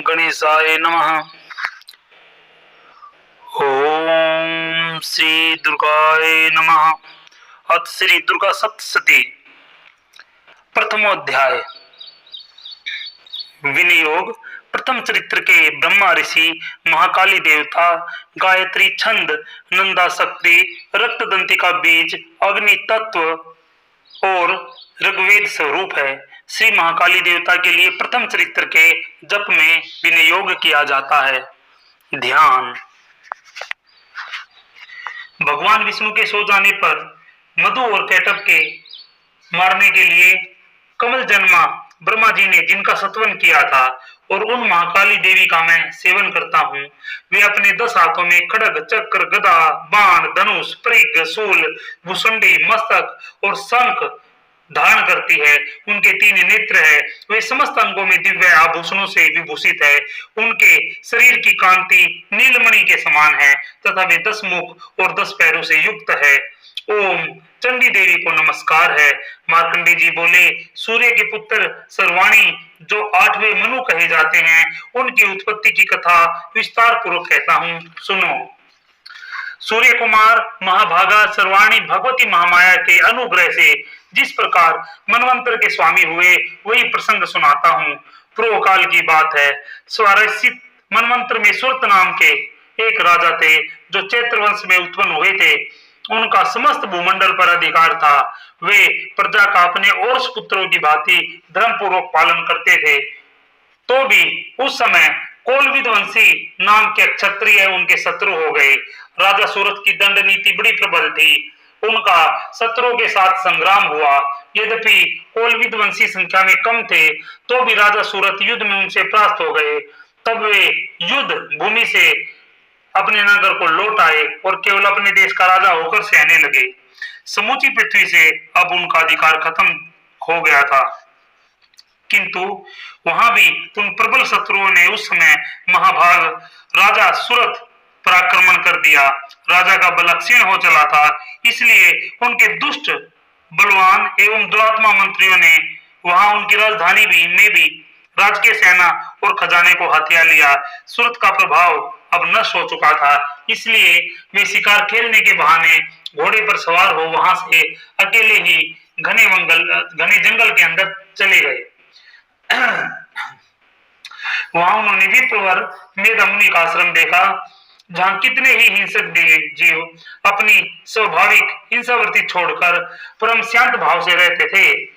गणेशाय नमः। ओम श्री दुर्गाय नमः। अथ श्री दुर्गा सप्तशती प्रथमोध्याय। विनियोग। प्रथम चरित्र के ब्रह्मा ऋषि, महाकाली देवता, गायत्री छंद, नंदा शक्ति, रक्तदंतिका बीज, अग्नि तत्व और ऋग्वेद स्वरूप है। श्री महाकाली देवता के लिए प्रथम चरित्र के जप में विनियोग किया जाता है। ध्यान। भगवान विष्णु के सो जाने पर मधु और कैटभ के मारने के लिए कमल जन्मा ब्रह्मा जी ने जिनका सत्वन किया था और उन महाकाली देवी का मैं सेवन करता हूँ। वे अपने 10 हाथों में खड्ग, चक्र, गदा, बाण, धनुष, परिघ, शूल, भुसुंडी, मस्तक और शंख धारण करती है। उनके 3 नेत्र है। वे समस्त अंगों में दिव्य आभूषणों से विभूषित है। उनके शरीर की कांति नीलमणि के समान है तथा वे 10 मुख और 10 पैरों से युक्त है। ओम चंडी देवी को नमस्कार है। मार्कंडे जी बोले, सूर्य के पुत्र सर्वाणी जो 8वें मनु कहे जाते हैं, उनकी उत्पत्ति की कथा विस्तार पूर्वक कहता हूँ, सुनो। सूर्य कुमार महाभागा सर्वाणी भगवती महामाया के अनुग्रह से जिस प्रकार मनवंतर के स्वामी हुए, वही प्रसंग सुनाता हूँ। पूर्व काल की बात है। स्वारसित मनवंतर में सुरत नाम के एक राजा थे जो चैत्र वंश में उत्पन्न हुए थे। उनका समस्त भूमंडल पर अधिकार था। वे प्रजा का अपने और पुत्रों की भांति धर्म पूर्वक पालन करते थे। तो भी उस समय कोलविद वंशी नाम के क्षत्रिय उनके शत्रु हो गए। राजा सूरत की दंड नीति बड़ी प्रबल थी। उनका शत्रुओं के साथ संग्राम हुआ। यद्यपि कोलविद वंशी संख्या में कम थे, तो भी राजा सूरत युद्ध में उनसे परास्त हो गए। तब वे युद्ध भूमि से अपने नगर को लौट आए और केवल अपने देश का राजा होकर सहने लगे। समूची पृथ्वी से अब उनका अधिकार खत्म हो गया था, किंतु वहां भी उन प्रबल शत्रुओं ने उस समय महाभाग राजा सूरत पर आक्रमण कर दिया। राजा का बल क्षीण हो चला था, इसलिए उनके दुष्ट बलवान एवं दुरात्मा मंत्रियों ने वहां उनकी राजधानी में भी राजकीय सेना और खजाने को हथिया लिया। सूरत का प्रभाव अब नष्ट हो चुका था, इसलिए वे शिकार खेलने के बहाने घोड़े पर सवार हो वहां से अकेले ही घने जंगल के अंदर चले गए। वहां उन्होंने विप्रवर मेधा मुनि का आश्रम देखा, जहां कितने ही हिंसक जीव अपनी स्वाभाविक हिंसावृत्ति छोड़कर परम शांत भाव से रहते थे।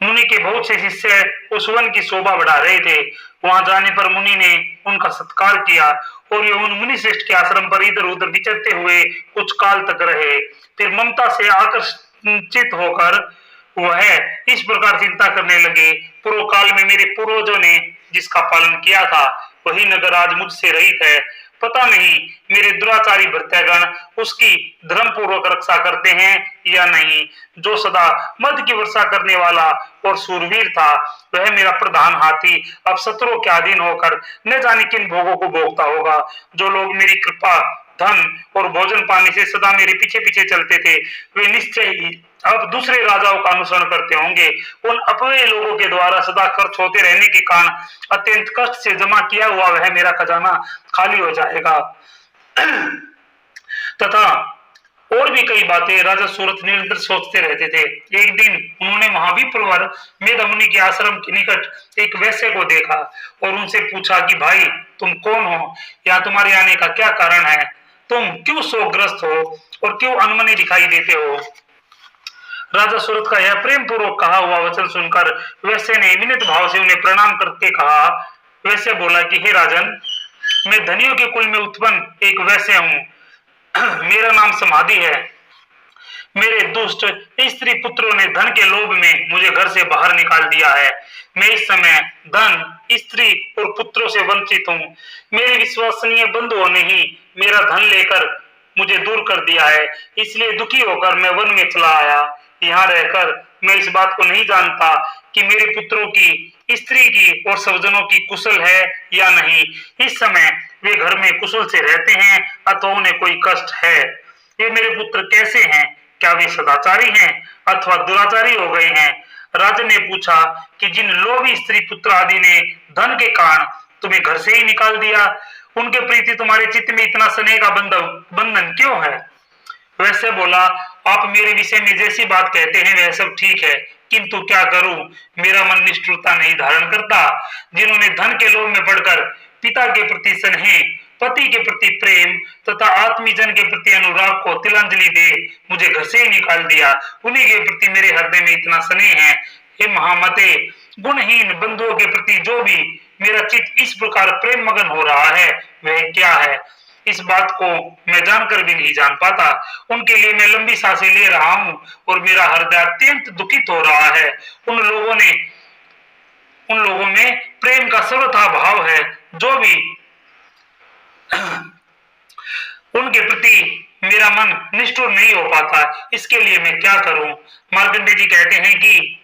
मुनि के बहुत से शिष्य उस वन की शोभा बढ़ा रहे थे। वहां जाने पर मुनि ने उनका सत्कार किया और ये उन मुनि श्रेष्ठ के आश्रम पर इधर उधर विचरते हुए कुछ काल तक रहे। फिर ममता से आकर्षित होकर वह इस प्रकार चिंता करने लगे, पूर्व काल में मेरे पूर्वजों ने जिसका पालन किया था, वही नगर आज मुझसे रहित है। पता नहीं मेरे दुराचारी भृत्यगण उसकी धर्म पूर्वक रक्षा करते हैं या नहीं। जो सदा मद की वर्षा करने वाला और सूरवीर था, वह मेरा प्रधान हाथी अब शत्रुओं के अधीन होकर न जाने किन भोगों को भोगता होगा। जो लोग मेरी कृपा, धन और भोजन पाने से सदा मेरे पीछे पीछे चलते थे, वे निश्चय ही अब दूसरे राजाओं का अनुसरण करते होंगे। उन अपने लोगों के द्वारा सदा खर्च होते रहने के कारण अत्यंत कष्ट से जमा किया हुआ वह मेरा खजाना खाली हो जाएगा। तथा और भी कई बातें राजा सूरत निरंतर सोचते रहते थे। एक दिन उन्होंने महाविप्रवर मेधा मुनि के आश्रम के निकट एक वैश्य को देखा और उनसे पूछा कि भाई तुम कौन हो, या तुम्हारे आने का क्या कारण है? तुम क्यों शोकग्रस्त हो और क्यों अनमने दिखाई देते हो? राजा सूरत का यह प्रेम पूर्वक कहा हुआ वचन सुनकर वैश्य ने विनीत भाव से उन्हें प्रणाम करके कहा। वैश्य बोला कि हे राजन, मैं धनियों के कुल में उत्पन्न एक वैश्य हूँ। मेरा नाम समाधि है। मेरे दुष्ट स्त्री पुत्रों ने धन के लोभ में मुझे घर से बाहर निकाल दिया है। मैं इस समय धन, स्त्री और पुत्रों से वंचित हूँ। मेरे विश्वसनीय बंधुओं ने ही मेरा धन लेकर मुझे दूर कर दिया है, इसलिए दुखी होकर मैं वन में चला आया। यहाँ रहकर मैं इस बात को नहीं जानता कि मेरे पुत्रों की, स्त्री की और स्वजनों की कुशल है या नहीं। इस समय वे घर में कुशल से रहते हैं अथवा उन्हें कोई कष्ट है। ये मेरे पुत्र कैसे हैं? क्या वे सदाचारी हैं अथवा दुराचारी हो गए हैं? राजन ने पूछा कि जिन लोभी स्त्री पुत्र आदि ने धन के कारण तुम्हें घर से ही निकाल दिया, उनके प्रति तुम्हारे चित्त में इतना स्नेह का बंधन क्यों है? वैसे बोला, आप मेरे विषय में जैसी बात कहते हैं वह सब ठीक है, किंतु क्या करूं, मेरा मन निष्ठुरता नहीं धारण करता। जिन्होंने धन के लोभ में पड़कर पिता के प्रति स्नेह, पति के प्रति प्रेम तथा आत्मीजन के प्रति अनुराग को तिलांजलि दे मुझे घर से ही निकाल दिया, उन्हीं के प्रति मेरे हृदय में इतना स्नेह है। हे महामते, गुणहीन बंधुओं के प्रति जो भी मेरा चित्त इस प्रकार प्रेम मगन हो रहा है वह क्या है? इस बात को मैं जानकर भी नहीं जान पाता। उनके लिए मैं लंबी सांसें ले रहा हूं और मेरा हृदय अत्यंत दुखित हो रहा है। उन लोगों में प्रेम का सर्वथा भाव है, जो भी उनके प्रति मेरा मन निष्ठुर नहीं हो पाता। इसके लिए मैं क्या करूं? मार्कंडेय जी कहते हैं कि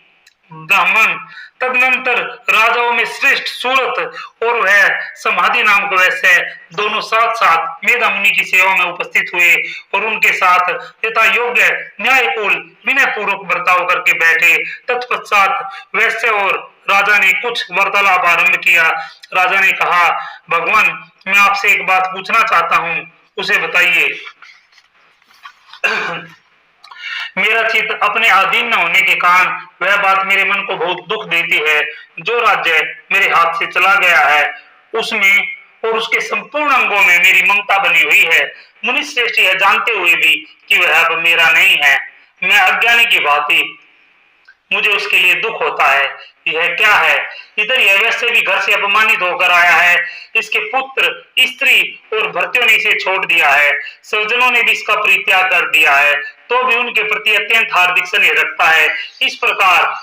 ब्राह्मण तदनंतर राजाओं में श्रेष्ठ सूरत और वह समाधि नाम को वैसे दोनों साथ साथ मेधा मुनि की सेवा में उपस्थित हुए और उनके साथ यथा योग्य न्यायपूर्ण विनय पूर्वक बर्ताव करके बैठे। तत्पश्चात वैसे और राजा ने कुछ वार्तालाप आरंभ किया। राजा ने कहा, भगवान, मैं आपसे एक बात पूछना चाहता हूँ, उसे बताइए। मेरा चित्त अपने अधीन न होने के कारण वह बात मेरे मन को बहुत दुख देती है। जो राज्य मेरे हाथ से चला गया है उसमें और उसके संपूर्ण अंगों में मेरी ममता बनी हुई है। मुनि श्रेष्ठ यह जानते हुए भी कि वह अब मेरा नहीं है, मैं अज्ञानी की भांति मुझे उसके लिए दुख होता है। यह क्या है? इधर यह वैसे भी घर से अपमानित होकर आया है, इसके पुत्र, स्त्री और भृत्यों ने इसे छोड़ दिया है, स्वजनों ने भी इसका परित्याग कर दिया है, तो भी उनके प्रति अत्यंत हार्दिक स्नेह रखता है। इस प्रकार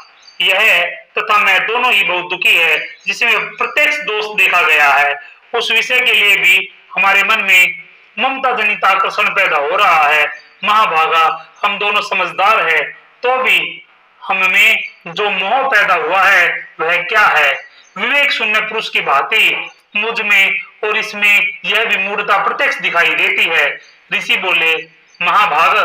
यह तथा मैं दोनों ही बहुत दुखी है, जिसमें प्रत्यक्ष दोष देखा गया है। उस विषय के लिए भी हमारे मन में ममता जनित आकर्षण पैदा हो रहा है। महाभागा, हम दोनों समझदार है, तो भी हमें जो मोह पैदा हुआ है वह क्या है? विवेक शून्य पुरुष की भांति मुझ में और इसमें यह भी मूर्खता प्रत्यक्ष दिखाई देती है। ऋषि बोले, महाभाग,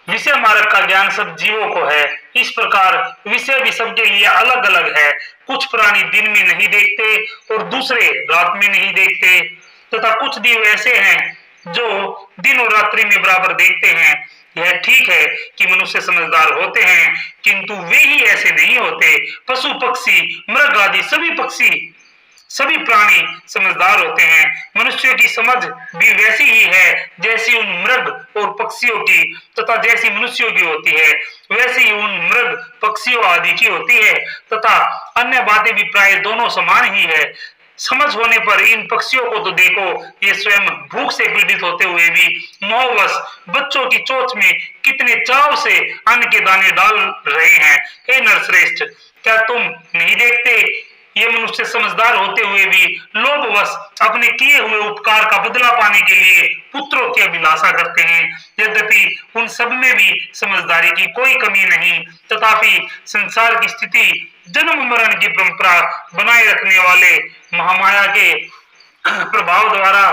विषय मार्ग का ज्ञान सब जीवों को है। इस प्रकार विषय भी सबके लिए अलग अलग है। कुछ प्राणी दिन में नहीं देखते और दूसरे रात में नहीं देखते, तथा कुछ जीव ऐसे हैं जो दिन और रात्रि में बराबर देखते हैं। यह ठीक है कि मनुष्य समझदार होते हैं, किंतु वे ही ऐसे नहीं होते। पशु पक्षी मृग आदि सभी प्राणी समझदार होते हैं। मनुष्य की समझ भी वैसी ही है जैसी उन मृग और पक्षियों की तथा जैसी मनुष्यों की होती है वैसी ही उन मृग पक्षियों आदि की होती है, तथा अन्य बातें भी प्राय दोनों समान ही है। समझ होने पर इन पक्षियों को तो देखो, ये स्वयं भूख से पीड़ित होते हुए भी मोहवश बच्चों की चोंच में कितने चाव से अन्न के दाने डाल रहे हैं। हे नरश्रेष्ठ, क्या तुम नहीं देखते? ये मनुष्य समझदार होते हुए भी लोभवश अपने किए हुए उपकार का बदला पाने के लिए पुत्रों की अभिलाषा करते हैं। यद्यपि उन सब में भी समझदारी की कोई कमी नहीं, तथापि संसार की स्थिति जन्म मरण की परंपरा बनाए रखने वाले महामाया के प्रभाव द्वारा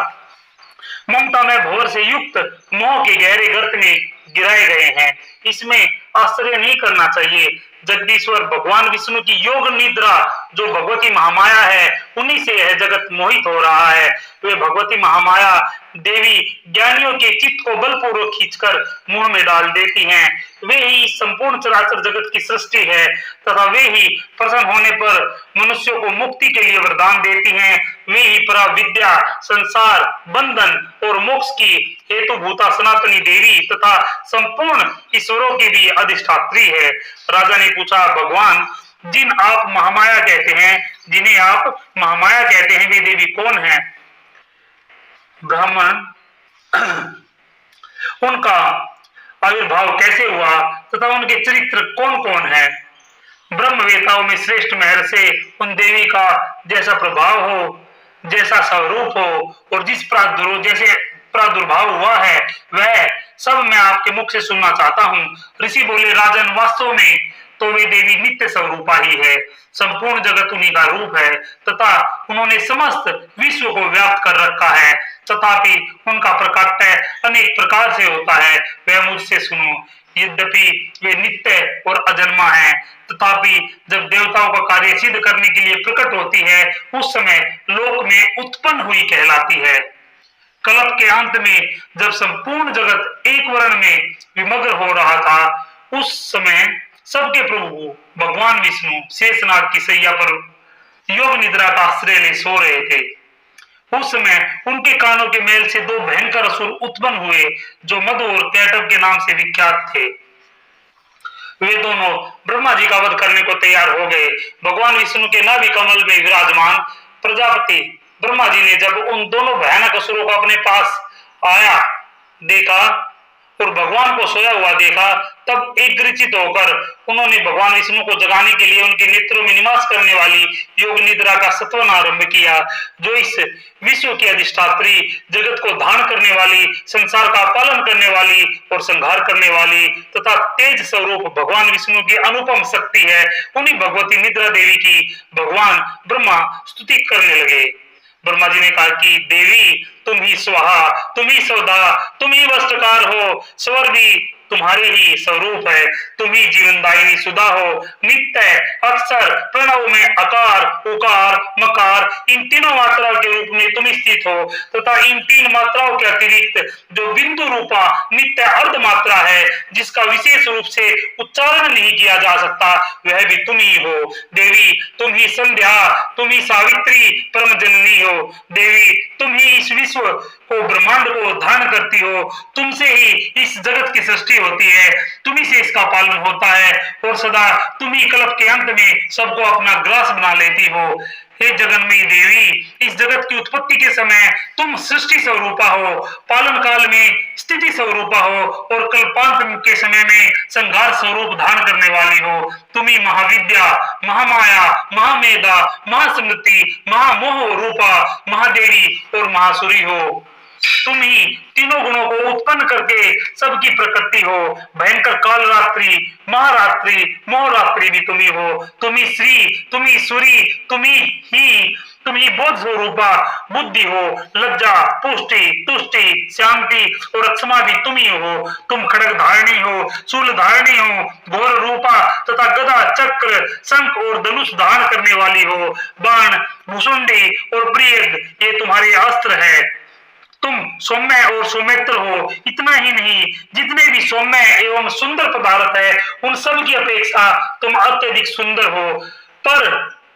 ममता में भोर से युक्त मोह के गहरे गर्त में गिराए गए हैं। इसमें आश्चर्य नहीं करना चाहिए। जगदीश्वर भगवान विष्णु की योग निद्रा जो भगवती महामाया है, उन्हीं से यह जगत मोहित हो रहा है। वे भगवती महामाया देवी ज्ञानियों के चित्त को बलपूर्वक खींचकर मुंह में डाल देती हैं। वे ही संपूर्ण चराचर जगत की सृष्टि है, तथा वे ही प्रसन्न होने पर मनुष्यों को मुक्ति के लिए वरदान देती हैं। वे ही परा विद्या, संसार, बंधन और मोक्ष की हेतुभूता सनातनी देवी तथा संपूर्ण ईश्वरों की भी अधिष्ठात्री है। राजा ने पूछा, भगवान, जिन्हें आप महामाया कहते हैं वे देवी कौन है? ब्राह्मण, उनका आविर्भाव कैसे हुआ तथा उनके चरित्र कौन कौन है? ब्रह्मवेताओं में श्रेष्ठ महर्षि उन देवी का जैसा प्रभाव हो, जैसा स्वरूप हो और जैसे प्रादुर्भाव हुआ है वह सब मैं आपके मुख से सुनना चाहता हूँ। ऋषि बोले, राजन, वास्तव में तो वे देवी नित्य स्वरूपा ही है। संपूर्ण जगत उन्हीं का रूप है तथा उन्होंने समस्त विश्व को व्याप्त कर रखा है, तथापि उनका प्रकाट्य अनेक प्रकार से होता है। वह मुझसे सुनो। यद्यपि वे नित्य और अजन्मा हैं, तथापि जब देवताओं का कार्य सिद्ध करने के लिए प्रकट होती है, उस समय लोक में उत्पन्न हुई कहलाती है। कल्प के अंत में जब संपूर्ण जगत एक वर्ण में विमग्न हो रहा था, उस समय सबके प्रभु भगवान विष्णु शेषनाग की सैया पर योग निद्रा का आश्रय ले सो रहे थे। उस समय उनके कानों के मेल से दो भयंकर असुर उत्पन्न हुए, जो मधु और कैटव के नाम से विख्यात थे। वे दोनों ब्रह्मा जी का वध करने को तैयार हो गए। भगवान विष्णु के नाभि कमल में विराजमान प्रजापति ब्रह्मा जी ने जब उन दोनों भयानक असुरों को अपने पास आया देखा और भगवान को सोया हुआ देखा, तब एग्रचित होकर उन्होंने भगवान विष्णु को जगाने के लिए उनके नेत्रों में निवास करने वाली योग निद्रा का सत्वन आरंभ किया, जो इस विश्व की अधिष्ठात्री, जगत को धारण करने वाली, संसार का पालन करने वाली और संहार करने वाली तथा तेज स्वरूप भगवान विष्णु की अनुपम शक्ति है। उन्हीं भगवती निद्रा देवी की भगवान ब्रह्मा स्तुति करने लगे। ब्रह्मा जी ने कहा कि देवी, तुम ही स्वाहा, तुम ही सौदा, तुम ही वस्त्रकार हो, स्वर भी तुम्हारे ही स्वरूप है, तुम ही जीवनदायिनी सुधा हो, नित्य अक्षर प्रणव में अकार उकार मकार इन तीनों मात्राओं के रूप में तुम स्थित हो, तथा इन तीन मात्राओं के अतिरिक्त जो बिंदु रूपा नित्य अर्ध मात्रा है, जिसका विशेष रूप से उच्चारण नहीं किया जा सकता, वह भी तुम ही हो। देवी, तुम ही संध्या, तुम ही सावित्री परम जननी हो। देवी, तुम ही इस विश्व को, ब्रह्मांड को धारण करती हो, तुमसे ही इस जगत की सृष्टि होती है, तुम्ही से इसका पालन होता है और सदा तुम ही कल्प के अंत में सबको अपना ग्रास बना लेती हो। हे जगन्मयी देवी, इस जगत की उत्पत्ति के समय तुम सृष्टि स्वरूपा हो, पालन काल में स्थिति स्वरूपा हो और कल्पांत के समय में संहार स्वरूप धारण करने वाली हो। तुम ही महाविद्या, महामाया, महामेधा, महासमृति, महामोह रूपा, महादेवी और महासुरी हो। तुम ही तीनों गुणों को उत्पन्न करके सबकी प्रकृति हो। भयंकर काल रात्रि, महारात्रि, मोहरात्रि भी तुम ही हो। तुम ही श्री, तुम ही सूरी, तुम ही बोध स्वरूपा बुद्धि हो। लज्जा, पुष्टि, तुष्टि, शांति और क्षमा भी तुम ही हो। तुम खड्ग धारणी हो, शूल धारणी हो, घोर रूपा तथा गदा, चक्र, शंख और धनुष धारण करने वाली हो। बाण, भुसुंडी और प्रियद ये तुम्हारे अस्त्र है। तुम सौम्य और सौमित्र हो। इतना ही नहीं, जितने भी सौम्य एवं सुंदर पदार्थ है, उन सब की अपेक्षा तुम अत्यधिक सुंदर हो। पर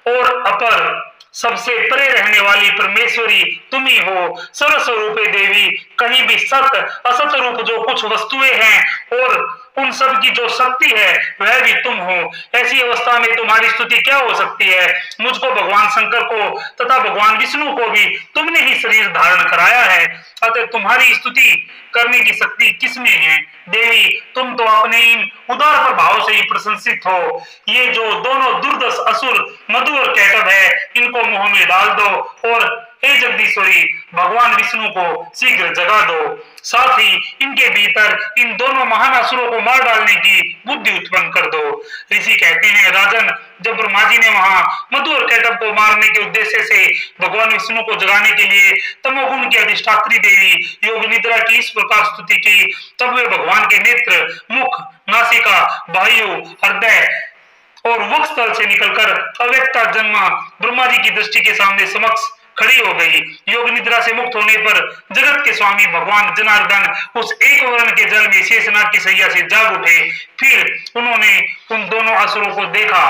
और अपर, सबसे परे रहने वाली परमेश्वरी तुम ही हो। सर्वस्वरूपे देवी, कहीं भी सत असत रूप जो कुछ वस्तुएं हैं और उन सब की जो शक्ति है वह भी तुम हो। ऐसी अवस्था में तुम्हारी स्तुति क्या हो सकती है। मुझको, भगवान शंकर को तथा भगवान विष्णु को भी तुमने ही शरीर धारण कराया है, अतः तुम्हारी स्तुति करने की शक्ति किसमें है। देवी, तुम तो अपने इन उदार प्रभाव से ही प्रशंसित हो। ये जो दोनों दुर्दश असुर मधु और कैटभ है, इनको मुंह में डाल दो और हे जगदीश्वरी, भगवान विष्णु को शीघ्र जगा दो। साथ ही इनके भीतर इन दोनों महान असुरों को मार डालने की बुद्धि उत्पन्न कर दो। ऋषि कहते हैं, राजन, जब ब्रह्मा जी ने वहां मधु और कैटभ को मारने के उद्देश्य से भगवान विष्णु को जगाने के लिए तमोगुण की अधिष्ठात्री देवी योग निद्रा की इस प्रकार स्तुति की, तब वे भगवान के नेत्र, मुख, नासिका, वायु, हृदय और वक्षस्थल से निकलकर अव्यक्ता जन्मा ब्रह्मा जी की दृष्टि के सामने समक्ष खड़ी हो गई। योग निद्रा से मुक्त होने पर जगत के स्वामी भगवान जनार्दन उस एक वर्ण के जल में शेषनाग की सैया से जाग उठे। फिर उन्होंने उन दोनों असुरों को देखा।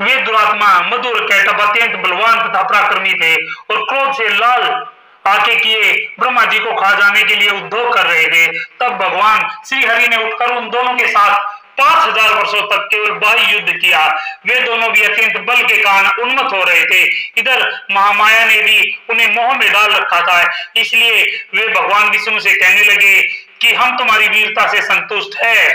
वे दुरात्मा मधु और कैटभ अत्यंत बलवान तथा पराक्रमी थे और क्रोध से लाल आके किए ब्रह्मा जी को खा जाने के लिए उद्योग कर रहे थे। तब भगवान श्री हरि ने उठकर उन दोनों के साथ 5000 वर्षों तक केवल बाह्य युद्ध किया। वे दोनों भी अत्यंत बल के कारण उन्मत्त हो रहे थे। इधर महामाया ने भी उन्हें मोह में डाल रखा था, इसलिए वे भगवान विष्णु से कहने लगे कि हम तुम्हारी वीरता से संतुष्ट है,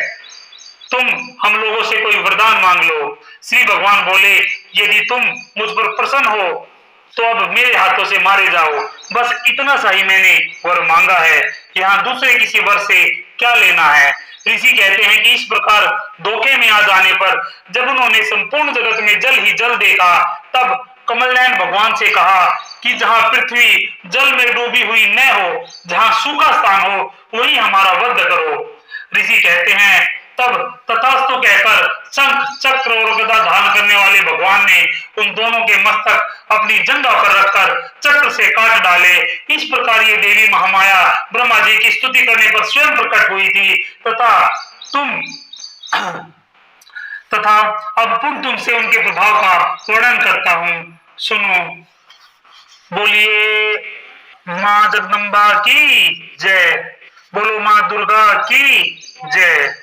तुम हम लोगों से कोई वरदान मांग लो। श्री भगवान बोले, यदि तुम मुझ पर प्रसन्न हो तो अब मेरे हाथों से मारे जाओ। बस इतना सा ही मैंने वर मांगा है, यहाँ दूसरे किसी वर से क्या लेना है। ऋषि कहते हैं कि इस प्रकार धोखे में आ जाने पर जब उन्होंने संपूर्ण जगत में जल ही जल देखा, तब कमलनयन भगवान से कहा कि जहाँ पृथ्वी जल में डूबी हुई न हो, जहाँ सूखा स्थान हो, वही हमारा वध करो। ऋषि कहते हैं, तब तथास्तु कहकर शंख चक्र और गदा धारण करने वाले भगवान ने उन दोनों के मस्तक अपनी जंघा पर रखकर चक्र से काट डाले। इस प्रकार ये देवी महामाया ब्रह्मा जी की स्तुति करने पर स्वयं प्रकट हुई थी। तथा अब पुनः तुमसे उनके प्रभाव का वर्णन करता हूँ, सुनो। बोलिए माँ जगदम्बा की जय, बोलो माँ दुर्गा की जय।